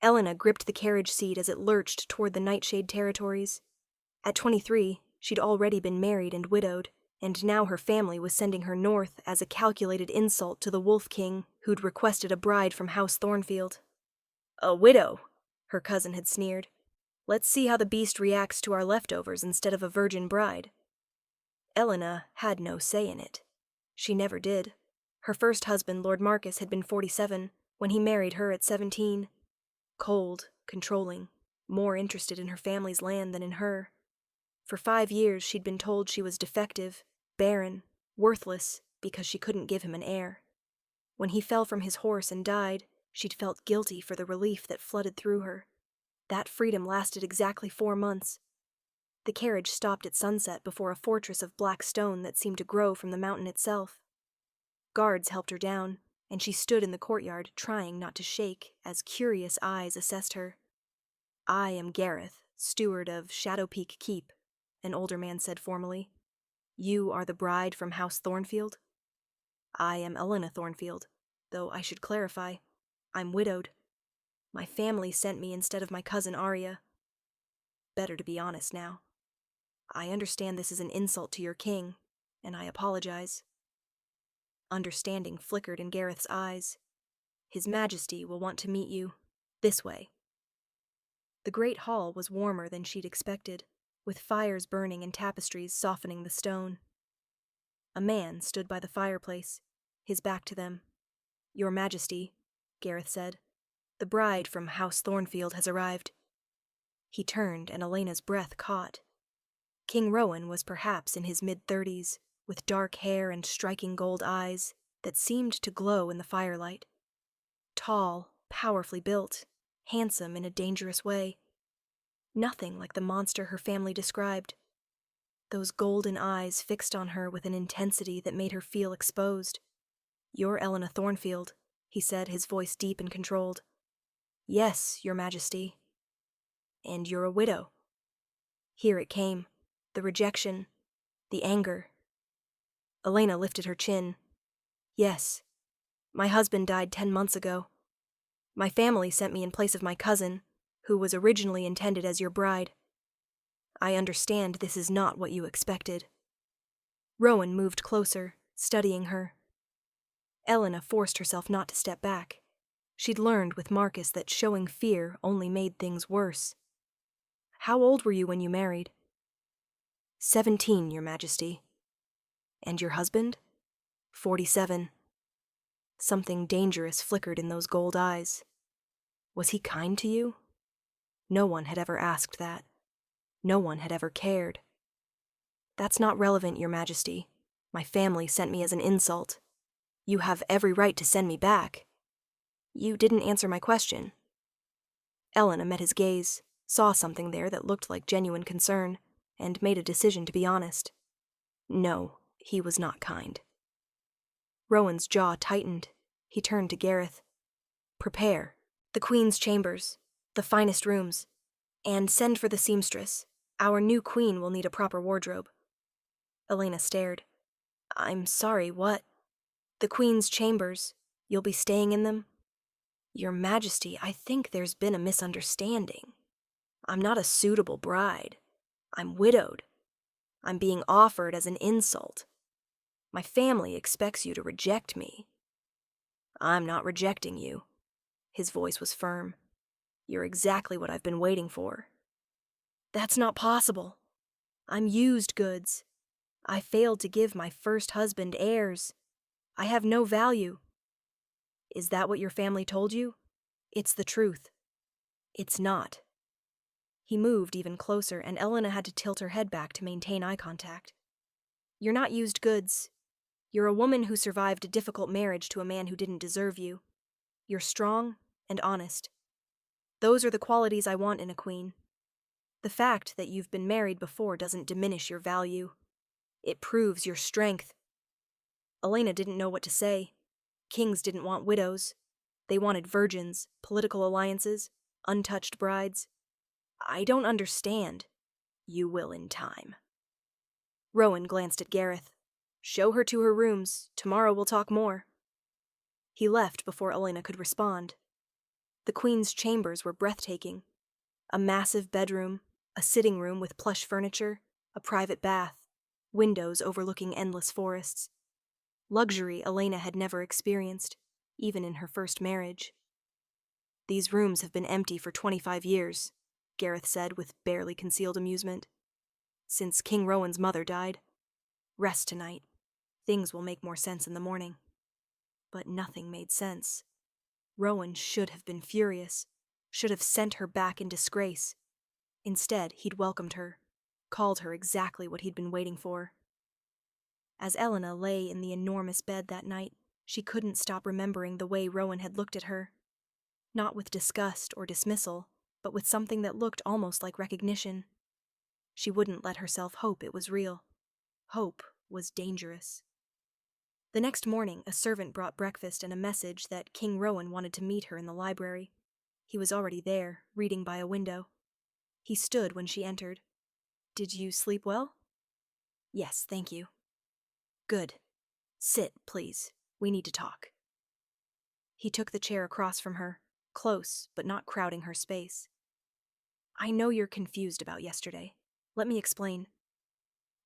Elena gripped the carriage seat as it lurched toward the Nightshade territories. At 23, she'd already been married and widowed, and now her family was sending her north as a calculated insult to the Wolf King who'd requested a bride from House Thornfield. "A widow," her cousin had sneered. "Let's see how the beast reacts to our leftovers instead of a virgin bride." Elena had no say in it. She never did. Her first husband, Lord Marcus, had been 47 when he married her at 17. Cold, controlling, more interested in her family's land than in her. For 5 years she'd been told she was defective, barren, worthless because she couldn't give him an heir. When he fell from his horse and died, she'd felt guilty for the relief that flooded through her. That freedom lasted exactly 4 months. The carriage stopped at sunset before a fortress of black stone that seemed to grow from the mountain itself. Guards helped her down, and she stood in the courtyard trying not to shake as curious eyes assessed her. "I am Gareth, steward of Shadow Peak Keep," an older man said formally. "You are the bride from House Thornfield?" "I am Elena Thornfield, though I should clarify, I'm widowed. My family sent me instead of my cousin Arya. Better to be honest now. I understand this is an insult to your king, and I apologize." Understanding flickered in Gareth's eyes. "His Majesty will want to meet you this way." The great hall was warmer than she'd expected, with fires burning and tapestries softening the stone. A man stood by the fireplace, his back to them. "Your Majesty," Gareth said, "the bride from House Thornfield has arrived." He turned and Elena's breath caught. King Rowan was perhaps in his mid-30s, with dark hair and striking gold eyes that seemed to glow in the firelight. Tall, powerfully built, handsome in a dangerous way. Nothing like the monster her family described. Those golden eyes fixed on her with an intensity that made her feel exposed. "You're Elena Thornfield," he said, his voice deep and controlled. "Yes, Your Majesty." "And you're a widow." Here it came, the rejection, the anger. Elena lifted her chin. "Yes. My husband died 10 months ago. My family sent me in place of my cousin, who was originally intended as your bride. I understand this is not what you expected." Rowan moved closer, studying her. Elena forced herself not to step back. She'd learned with Marcus that showing fear only made things worse. "How old were you when you married?" 17, Your Majesty." "And your husband?" 47. Something dangerous flickered in those gold eyes. "Was he kind to you?" No one had ever asked that. No one had ever cared. "That's not relevant, Your Majesty. My family sent me as an insult. You have every right to send me back." "You didn't answer my question." Elena met his gaze, saw something there that looked like genuine concern, and made a decision to be honest. No, he was not kind. Rowan's jaw tightened. He turned to Gareth. "Prepare. The Queen's chambers. The finest rooms. And send for the seamstress. Our new queen will need a proper wardrobe." Elena stared. "I'm sorry, what?" "The Queen's chambers. You'll be staying in them?" "Your Majesty, I think there's been a misunderstanding. I'm not a suitable bride. I'm widowed. I'm being offered as an insult. My family expects you to reject me." "I'm not rejecting you." His voice was firm. "You're exactly what I've been waiting for." "That's not possible. I'm used goods. I failed to give my first husband heirs. I have no value." "Is that what your family told you? It's the truth." "It's not." He moved even closer, and Elena had to tilt her head back to maintain eye contact. "You're not used goods. You're a woman who survived a difficult marriage to a man who didn't deserve you. You're strong and honest. Those are the qualities I want in a queen. The fact that you've been married before doesn't diminish your value. It proves your strength." Elena didn't know what to say. Kings didn't want widows. They wanted virgins, political alliances, untouched brides. "I don't understand." "You will in time." Rowan glanced at Gareth. "Show her to her rooms. Tomorrow we'll talk more." He left before Elena could respond. The queen's chambers were breathtaking. A massive bedroom, a sitting room with plush furniture, a private bath, windows overlooking endless forests. Luxury Elena had never experienced, even in her first marriage. "These rooms have been empty for 25 years, Gareth said with barely concealed amusement. "Since King Rowan's mother died. Rest tonight. Things will make more sense in the morning." But nothing made sense. Rowan should have been furious, should have sent her back in disgrace. Instead, he'd welcomed her, called her exactly what he'd been waiting for. As Elena lay in the enormous bed that night, she couldn't stop remembering the way Rowan had looked at her. Not with disgust or dismissal, but with something that looked almost like recognition. She wouldn't let herself hope it was real. Hope was dangerous. The next morning, a servant brought breakfast and a message that King Rowan wanted to meet her in the library. He was already there, reading by a window. He stood when she entered. "Did you sleep well?" "Yes, thank you." "Good. Sit, please. We need to talk." He took the chair across from her, close but not crowding her space. "I know you're confused about yesterday. Let me explain.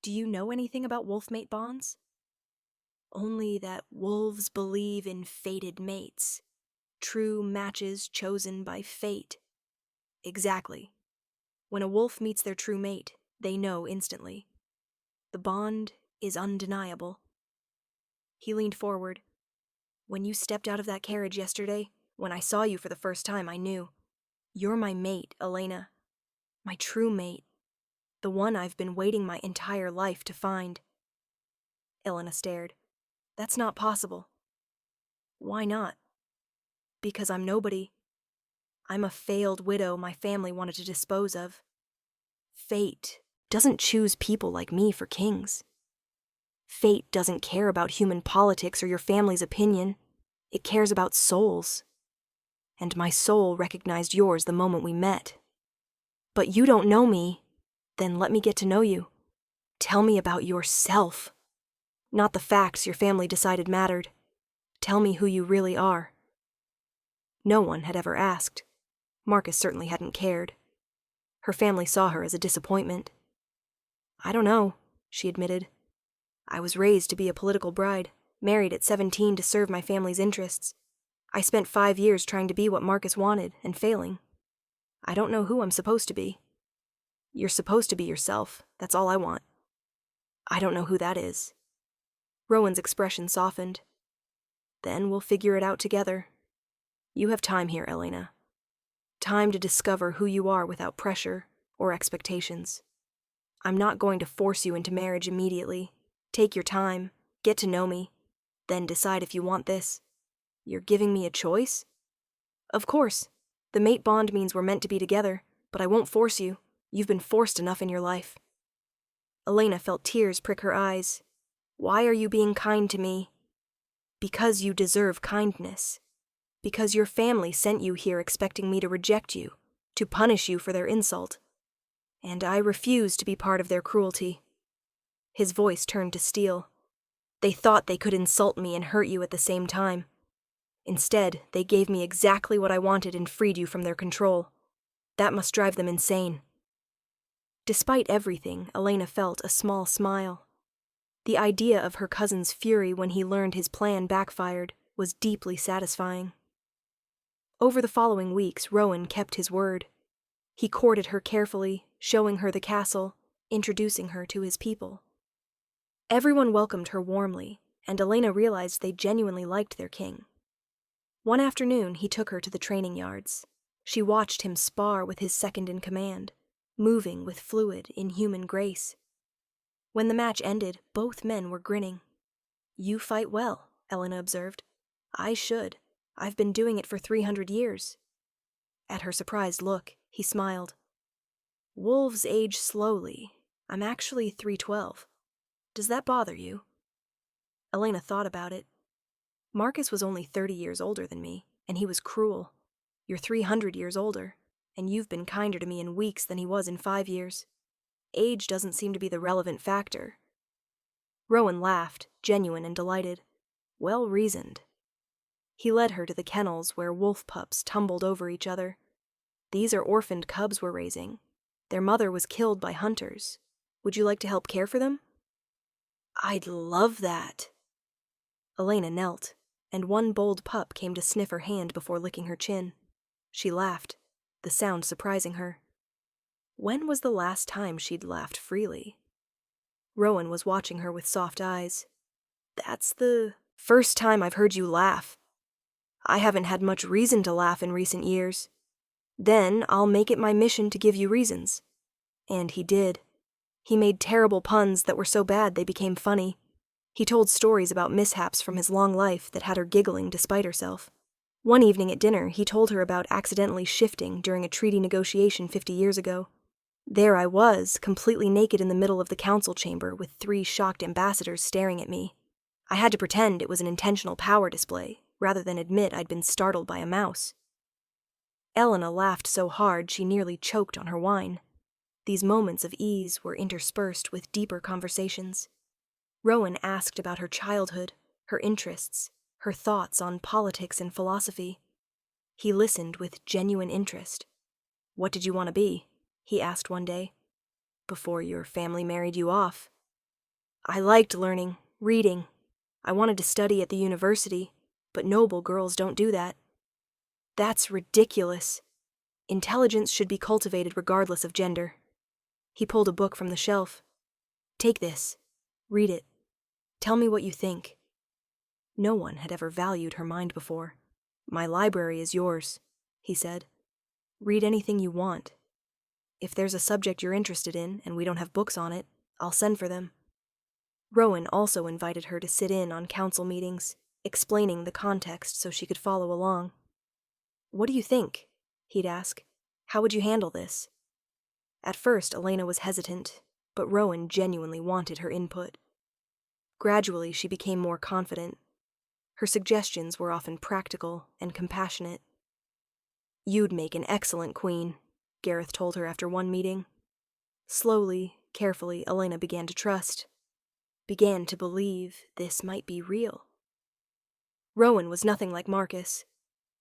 Do you know anything about wolf-mate bonds?" "Only that wolves believe in fated mates. True matches chosen by fate." "Exactly. When a wolf meets their true mate, they know instantly. The bond is undeniable." He leaned forward. "When you stepped out of that carriage yesterday, when I saw you for the first time, I knew. You're my mate, Elena. My true mate. The one I've been waiting my entire life to find." Elena stared. "That's not possible." "Why not?" "Because I'm nobody. I'm a failed widow my family wanted to dispose of. Fate doesn't choose people like me for kings. Fate doesn't care about human politics or your family's opinion. It cares about souls. And my soul recognized yours the moment we met. But you don't know me. Then let me get to know you. Tell me about yourself. Not the facts your family decided mattered. Tell me who you really are." No one had ever asked. Marcus certainly hadn't cared. Her family saw her as a disappointment. "I don't know," she admitted. "I was raised to be a political bride, married at 17 to serve my family's interests. I spent 5 years trying to be what Marcus wanted, and failing. I don't know who I'm supposed to be." "You're supposed to be yourself, that's all I want." "I don't know who that is." Rowan's expression softened. "Then we'll figure it out together. You have time here, Elena. Time to discover who you are without pressure or expectations. I'm not going to force you into marriage immediately. Take your time, get to know me, then decide if you want this." "You're giving me a choice?" "Of course. The mate bond means we're meant to be together, but I won't force you. You've been forced enough in your life." Elena felt tears prick her eyes. "Why are you being kind to me?" "Because you deserve kindness. Because your family sent you here expecting me to reject you, to punish you for their insult. And I refuse to be part of their cruelty." His voice turned to steel. "They thought they could insult me and hurt you at the same time. Instead, they gave me exactly what I wanted and freed you from their control. That must drive them insane." Despite everything, Elena felt a small smile. The idea of her cousin's fury when he learned his plan backfired was deeply satisfying. Over the following weeks, Rowan kept his word. He courted her carefully, showing her the castle, introducing her to his people. Everyone welcomed her warmly, and Elena realized they genuinely liked their king. One afternoon, he took her to the training yards. She watched him spar with his second-in-command, moving with fluid, inhuman grace. When the match ended, both men were grinning. "You fight well," Elena observed. "I should. I've been doing it for 300 years. At her surprised look, he smiled. "Wolves age slowly. I'm actually 312. Does that bother you?" Elena thought about it. Marcus was only 30 years older than me, and he was cruel. You're 300 years older, and you've been kinder to me in weeks than he was in 5 years. Age doesn't seem to be the relevant factor." Rowan laughed, genuine and delighted. Well reasoned. He led her to the kennels where wolf pups tumbled over each other. These are orphaned cubs we're raising. Their mother was killed by hunters. Would you like to help care for them? I'd love that. Elena knelt, and one bold pup came to sniff her hand before licking her chin. She laughed, the sound surprising her. When was the last time she'd laughed freely? Rowan was watching her with soft eyes. That's the first time I've heard you laugh. I haven't had much reason to laugh in recent years. Then I'll make it my mission to give you reasons. And he did. He made terrible puns that were so bad they became funny. He told stories about mishaps from his long life that had her giggling despite herself. One evening at dinner, he told her about accidentally shifting during a treaty negotiation 50 years ago. There I was, completely naked in the middle of the council chamber with 3 shocked ambassadors staring at me. I had to pretend it was an intentional power display, rather than admit I'd been startled by a mouse. Elena laughed so hard she nearly choked on her wine. These moments of ease were interspersed with deeper conversations. Rowan asked about her childhood, her interests, her thoughts on politics and philosophy. He listened with genuine interest. What did you want to be? He asked one day. Before your family married you off. I liked learning, reading. I wanted to study at the university, but noble girls don't do that. That's ridiculous. Intelligence should be cultivated regardless of gender. He pulled a book from the shelf. Take this. Read it. Tell me what you think. No one had ever valued her mind before. My library is yours, he said. Read anything you want. If there's a subject you're interested in and we don't have books on it, I'll send for them. Rowan also invited her to sit in on council meetings, explaining the context so she could follow along. What do you think? He'd ask. How would you handle this? At first, Elena was hesitant, but Rowan genuinely wanted her input. Gradually, she became more confident. Her suggestions were often practical and compassionate. You'd make an excellent queen, Gareth told her after one meeting. Slowly, carefully, Elena began to trust. Began to believe this might be real. Rowan was nothing like Marcus.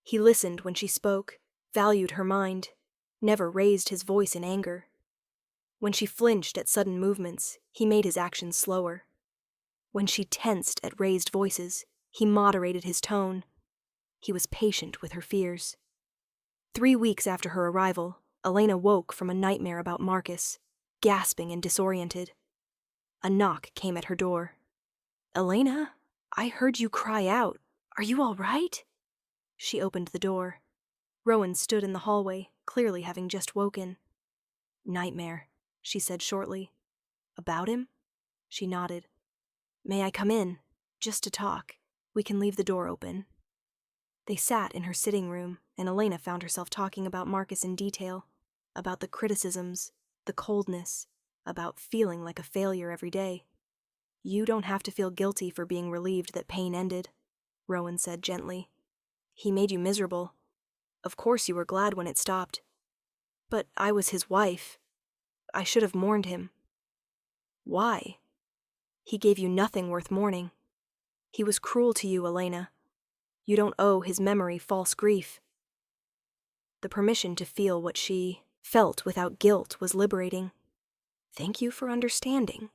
He listened when she spoke, valued her mind, never raised his voice in anger. When she flinched at sudden movements, he made his actions slower. When she tensed at raised voices, he moderated his tone. He was patient with her fears. 3 weeks after her arrival, Elena woke from a nightmare about Marcus, gasping and disoriented. A knock came at her door. Elena, I heard you cry out. Are you all right? She opened the door. Rowan stood in the hallway, clearly having just woken. Nightmare, she said shortly. About him? She nodded. May I come in? Just to talk. We can leave the door open. They sat in her sitting room, and Elena found herself talking about Marcus in detail, about the criticisms, the coldness, about feeling like a failure every day. You don't have to feel guilty for being relieved that pain ended, Rowan said gently. He made you miserable. Of course you were glad when it stopped. But I was his wife. I should have mourned him. Why? He gave you nothing worth mourning. He was cruel to you, Elena. You don't owe his memory false grief. The permission to feel what she felt without guilt was liberating. Thank you for understanding.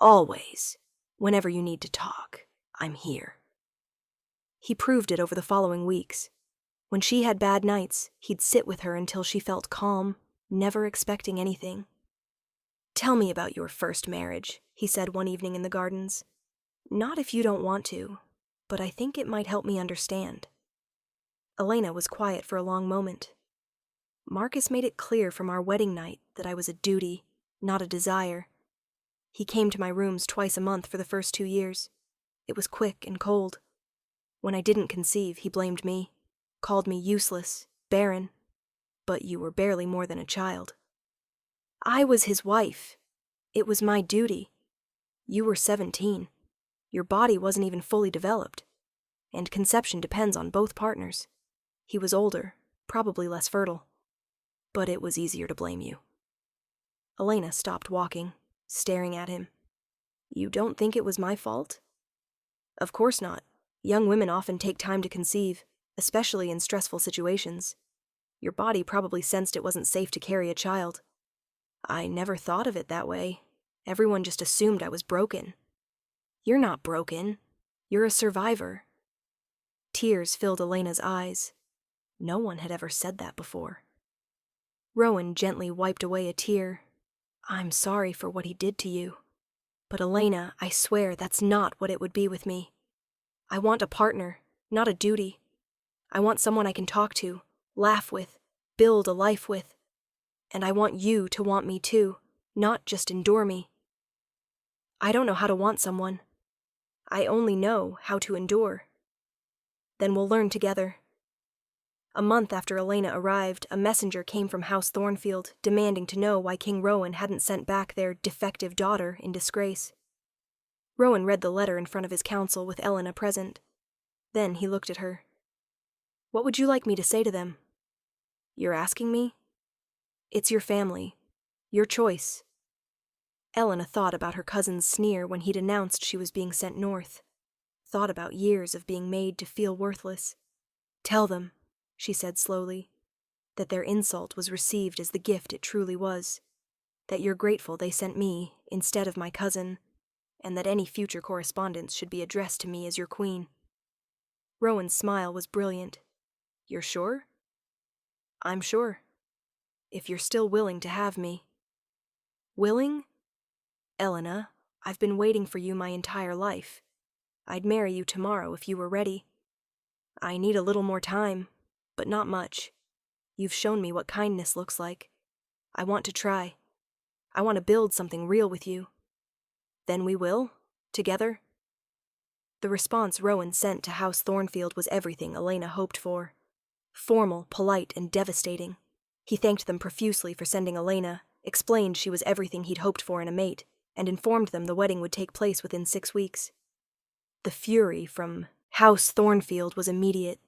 Always, whenever you need to talk, I'm here. He proved it over the following weeks. When she had bad nights, he'd sit with her until she felt calm, never expecting anything. Tell me about your first marriage, he said one evening in the gardens. Not if you don't want to, but I think it might help me understand. Elena was quiet for a long moment. Marcus made it clear from our wedding night that I was a duty, not a desire. He came to my rooms twice a month for the first 2 years. It was quick and cold. When I didn't conceive, he blamed me, called me useless, barren. But you were barely more than a child. I was his wife. It was my duty. You were 17. Your body wasn't even fully developed. And conception depends on both partners. He was older, probably less fertile. But it was easier to blame you. Elena stopped walking, staring at him. You don't think it was my fault? Of course not. Young women often take time to conceive, especially in stressful situations. Your body probably sensed it wasn't safe to carry a child. I never thought of it that way. Everyone just assumed I was broken. You're not broken. You're a survivor. Tears filled Elena's eyes. No one had ever said that before. Rowan gently wiped away a tear. I'm sorry for what he did to you. But Elena, I swear that's not what it would be with me. I want a partner, not a duty. I want someone I can talk to, laugh with, build a life with. And I want you to want me too, not just endure me. I don't know how to want someone. I only know how to endure. Then we'll learn together. A month after Elena arrived, a messenger came from House Thornfield, demanding to know why King Rowan hadn't sent back their defective daughter in disgrace. Rowan read the letter in front of his council with Elena present. Then he looked at her. What would you like me to say to them? You're asking me? It's your family. Your choice. Elena thought about her cousin's sneer when he'd announced she was being sent north. Thought about years of being made to feel worthless. Tell them, she said slowly, that their insult was received as the gift it truly was, that you're grateful they sent me instead of my cousin, and that any future correspondence should be addressed to me as your queen. Rowan's smile was brilliant. You're sure? I'm sure. If you're still willing to have me. Willing? Elena, I've been waiting for you my entire life. I'd marry you tomorrow if you were ready. I need a little more time, but not much. You've shown me what kindness looks like. I want to try. I want to build something real with you. Then we will? Together? The response Rowan sent to House Thornfield was everything Elena hoped for. Formal, polite, and devastating. He thanked them profusely for sending Elena, explained she was everything he'd hoped for in a mate, and informed them the wedding would take place within 6 weeks. The fury from House Thornfield was immediate.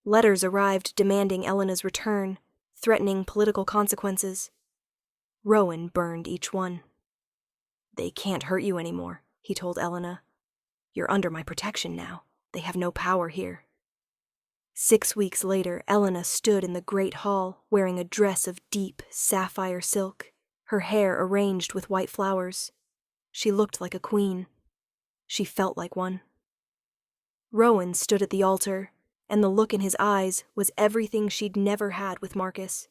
Letters arrived demanding Elena's return, threatening political consequences. Rowan burned each one. They can't hurt you anymore, he told Elena. You're under my protection now. They have no power here. 6 weeks later, Elena stood in the great hall, wearing a dress of deep sapphire silk, her hair arranged with white flowers. She looked like a queen. She felt like one. Rowan stood at the altar, and the look in his eyes was everything she'd never had with Marcus.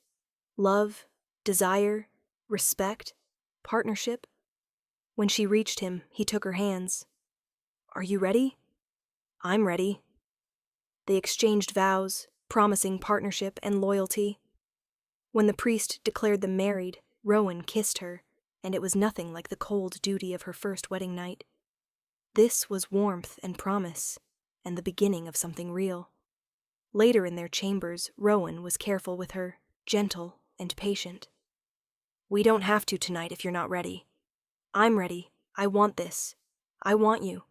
Love, desire, respect, partnership. When she reached him, he took her hands. Are you ready? I'm ready. They exchanged vows, promising partnership and loyalty. When the priest declared them married, Rowan kissed her, and it was nothing like the cold duty of her first wedding night. This was warmth and promise, and the beginning of something real. Later in their chambers, Rowan was careful with her, gentle and patient. We don't have to tonight if you're not ready. I'm ready. I want this. I want you.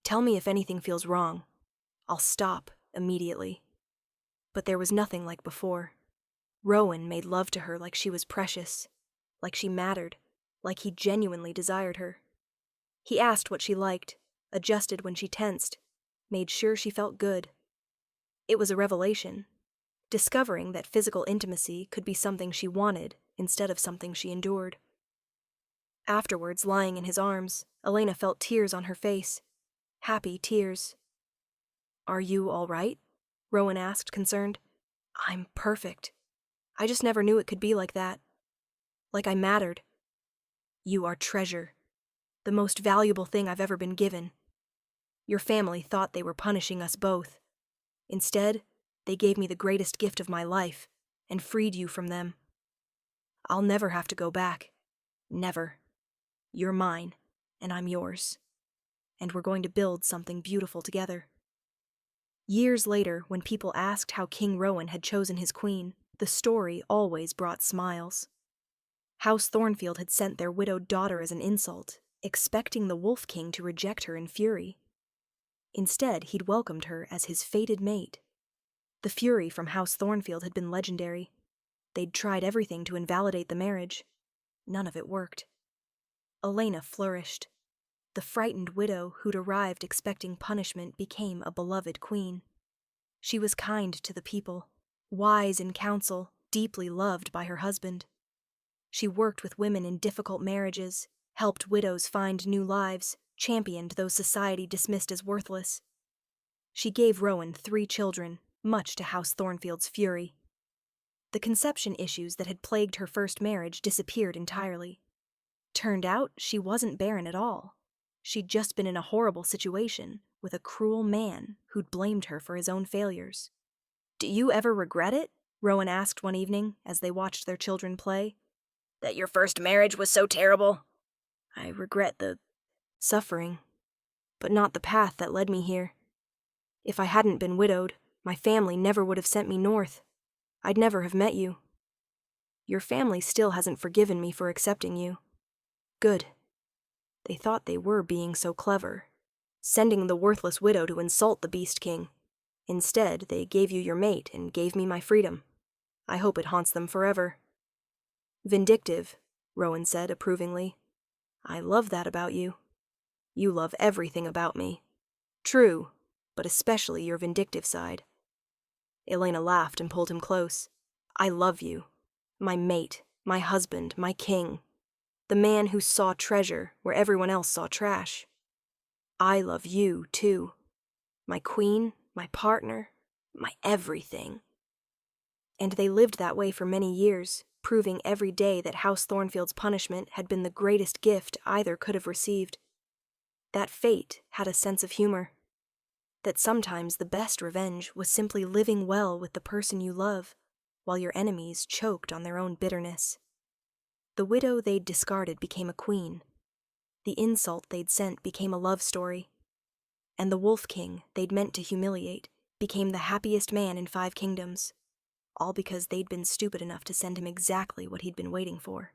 Tell me if anything feels wrong. I'll stop immediately. But there was nothing like before. Rowan made love to her like she was precious, like she mattered, like he genuinely desired her. He asked what she liked, adjusted when she tensed, made sure she felt good. It was a revelation, discovering that physical intimacy could be something she wanted instead of something she endured. Afterwards, lying in his arms, Elena felt tears on her face, happy tears. Are you all right? Rowan asked, concerned. I'm perfect. I just never knew it could be like that. Like I mattered. You are treasure. The most valuable thing I've ever been given. Your family thought they were punishing us both. Instead, they gave me the greatest gift of my life and freed you from them. I'll never have to go back. Never. You're mine, and I'm yours. And we're going to build something beautiful together. Years later, when people asked how King Rowan had chosen his queen, the story always brought smiles. House Thornfield had sent their widowed daughter as an insult, expecting the Wolf King to reject her in fury. Instead, he'd welcomed her as his fated mate. The fury from House Thornfield had been legendary. They'd tried everything to invalidate the marriage. None of it worked. Elena flourished. The the frightened widow who'd arrived expecting punishment became a beloved queen. She was kind to the people, wise in counsel, deeply loved by her husband. She worked with women in difficult marriages, helped widows find new lives, championed those society dismissed as worthless. She gave Rowan 3 children, much to House Thornfield's fury. The conception issues that had plagued her first marriage disappeared entirely. Turned out she wasn't barren at all. She'd just been in a horrible situation with a cruel man who'd blamed her for his own failures. "Do you ever regret it?" Rowan asked one evening as they watched their children play. "That your first marriage was so terrible?" "I regret the suffering, but not the path that led me here. If I hadn't been widowed, my family never would have sent me north. I'd never have met you. Your family still hasn't forgiven me for accepting you. Good. They thought they were being so clever, sending the worthless widow to insult the Beast King. Instead, they gave you your mate and gave me my freedom. I hope it haunts them forever." "Vindictive," Rowan said approvingly. "I love that about you. You love everything about me. True, but especially your vindictive side." Elena laughed and pulled him close. "I love you. My mate, my husband, my king. The man who saw treasure where everyone else saw trash. I love you, too. My queen, my partner, my everything." And they lived that way for many years, proving every day that House Thornfield's punishment had been the greatest gift either could have received. That fate had a sense of humor. That sometimes the best revenge was simply living well with the person you love, while your enemies choked on their own bitterness. The widow they'd discarded became a queen. The insult they'd sent became a love story. And the Wolf King they'd meant to humiliate became the happiest man in 5 kingdoms, all because they'd been stupid enough to send him exactly what he'd been waiting for.